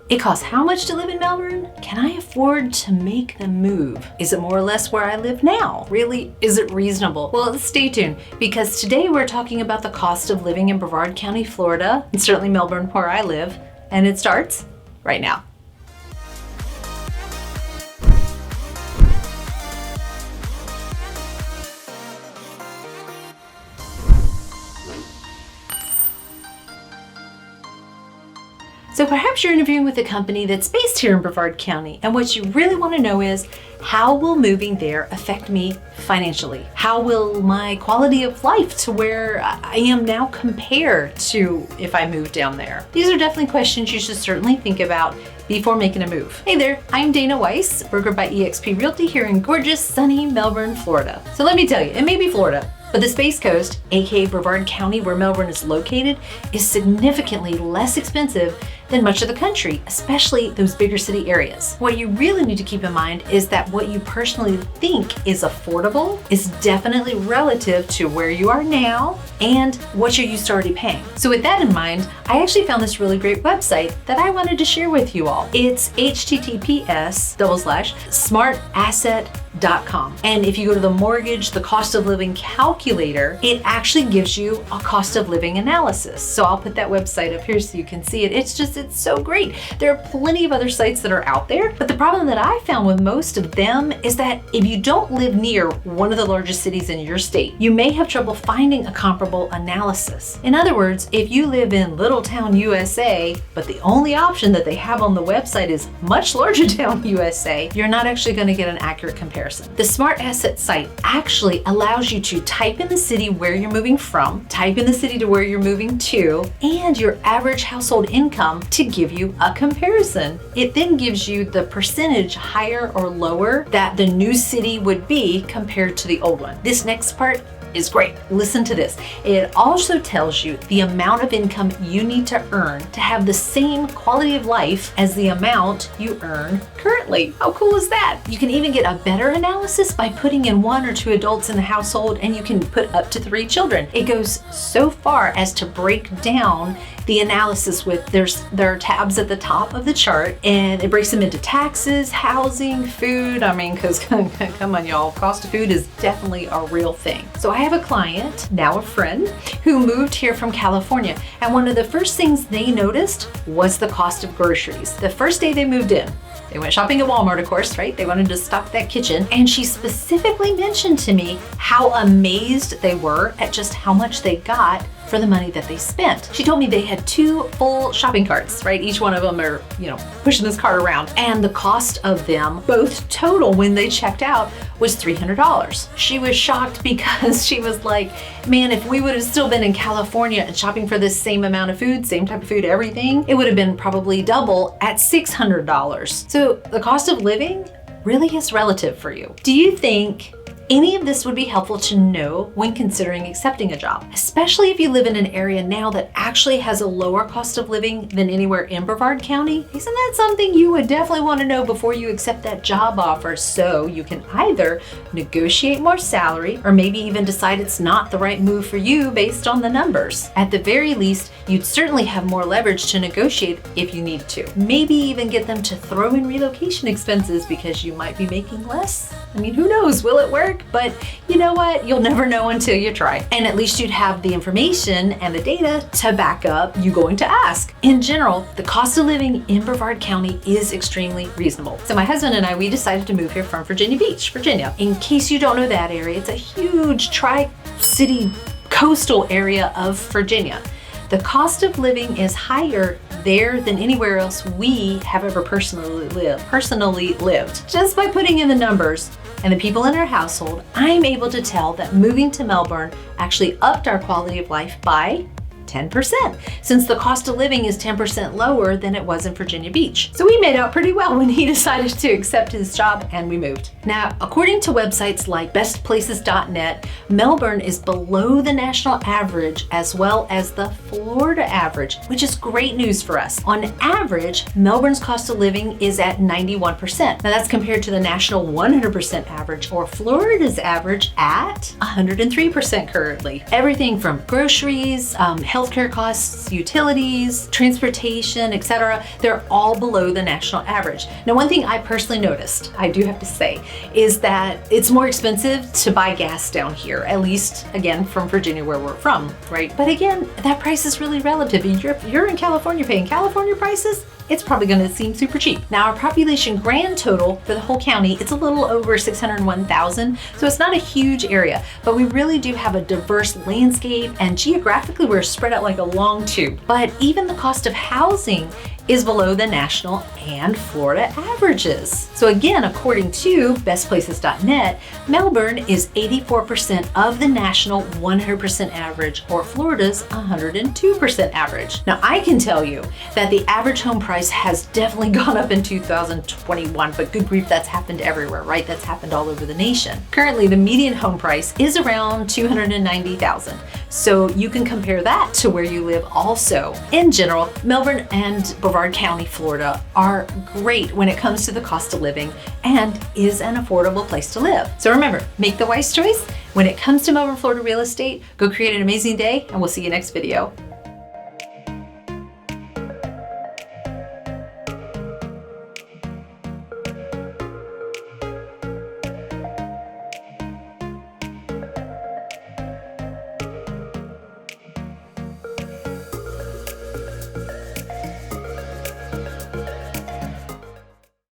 It costs how much to live in Melbourne? Can I afford to make the move? Is it more or less where I live now? Really, is it reasonable? Well, stay tuned, because today we're talking about the cost of living in Brevard County, Florida, and certainly Melbourne, where I live, and it starts right now. So perhaps you're interviewing with a company that's based here in Brevard County, and what you really want to know is, how will moving there affect me financially? How will my quality of life to where I am now compare to if I moved down there? These are definitely questions you should certainly think about before making a move. Hey there, I'm Dana Weis, broker by eXp Realty here in gorgeous, sunny Melbourne, Florida. So let me tell you, it may be Florida, but the Space Coast, aka Brevard County, where Melbourne is located, is significantly less expensive than much of the country, especially those bigger city areas. What you really need to keep in mind is that what you personally think is affordable is definitely relative to where you are now and what you're used to already paying. So with that in mind, I actually found this really great website that I wanted to share with you all. It's https://smartasset.com. And if you go to the mortgage, the cost of living calculator, it actually gives you a cost of living analysis. So I'll put that website up here so you can see it. It's so great. There are plenty of other sites that are out there, but the problem that I found with most of them is that if you don't live near one of the largest cities in your state, you may have trouble finding a comparable analysis. In other words, if you live in Little Town, USA, but the only option that they have on the website is much larger town, USA, you're not actually going to get an accurate comparison. The Smart Asset site actually allows you to type in the city where you're moving from, type in the city to where you're moving to, and your average household income to give you a comparison. It then gives you the percentage higher or lower that the new city would be compared to the old one. This next part is great. Listen to this. It also tells you the amount of income you need to earn to have the same quality of life as the amount you earn currently. How cool is that? You can even get a better analysis by putting in 1 or 2 adults in the household, and you can put up to 3 children. It goes so far as to break down the analysis with there are tabs at the top of the chart, and it breaks them into taxes, housing, food. I mean, because come on, y'all, cost of food is definitely a real thing. So I have a client, now a friend, who moved here from California, and one of the first things they noticed was the cost of groceries. The first day they moved in, they went shopping at Walmart, of course, right? They wanted to stock that kitchen. And she specifically mentioned to me how amazed they were at just how much they got for the money that they spent. She told me they had 2 full shopping carts, right? Each one of them are, pushing this cart around. And the cost of them, both total when they checked out, was $300. She was shocked because she was like, man, if we would have still been in California and shopping for this same amount of food, same type of food, everything, it would have been probably double at $600. So the cost of living really is relative for you. Do you think any of this would be helpful to know when considering accepting a job, especially if you live in an area now that actually has a lower cost of living than anywhere in Brevard County? Isn't that something you would definitely want to know before you accept that job offer, so you can either negotiate more salary or maybe even decide it's not the right move for you based on the numbers? At the very least, you'd certainly have more leverage to negotiate if you need to. Maybe even get them to throw in relocation expenses because you might be making less. I mean, who knows? Will it work? But you know what? You'll never know until you try. And at least you'd have the information and the data to back up you going to ask. In general, the cost of living in Brevard County is extremely reasonable. So my husband and I, we decided to move here from Virginia Beach, Virginia. In case you don't know that area, it's a huge tri-city coastal area of Virginia. The cost of living is higher there than anywhere else we have ever personally lived. Just by putting in the numbers and the people in our household, I'm able to tell that moving to Melbourne actually upped our quality of life by 10%, since the cost of living is 10% lower than it was in Virginia Beach. So we made out pretty well when he decided to accept his job and we moved. Now, according to websites like bestplaces.net, Melbourne is below the national average as well as the Florida average, which is great news for us. On average, Melbourne's cost of living is at 91%. Now that's compared to the national 100% average, or Florida's average at 103% currently. Everything from groceries, healthcare costs, utilities, transportation, etc., they're all below the national average. Now, one thing I personally noticed, I do have to say, is that it's more expensive to buy gas down here, at least, again, from Virginia, where we're from, right? But again, that price is really relative. If you're in California paying California prices, it's probably going to seem super cheap. Now, our population grand total for the whole county, it's a little over 601,000, so it's not a huge area, but we really do have a diverse landscape, and geographically we're spread out like a long tube. But even the cost of housing is below the national and Florida averages. So again, according to bestplaces.net, Melbourne is 84% of the national 100% average, or Florida's 102% average. Now, I can tell you that the average home price has definitely gone up in 2021, but good grief, that's happened everywhere, right? That's happened all over the nation. Currently, the median home price is around $290,000. So you can compare that to where you live also. In general, Melbourne and Brevard County, Florida are great when it comes to the cost of living and is an affordable place to live. So remember, make the wise choice. When it comes to Melbourne, Florida real estate, go create an amazing day, and we'll see you next video.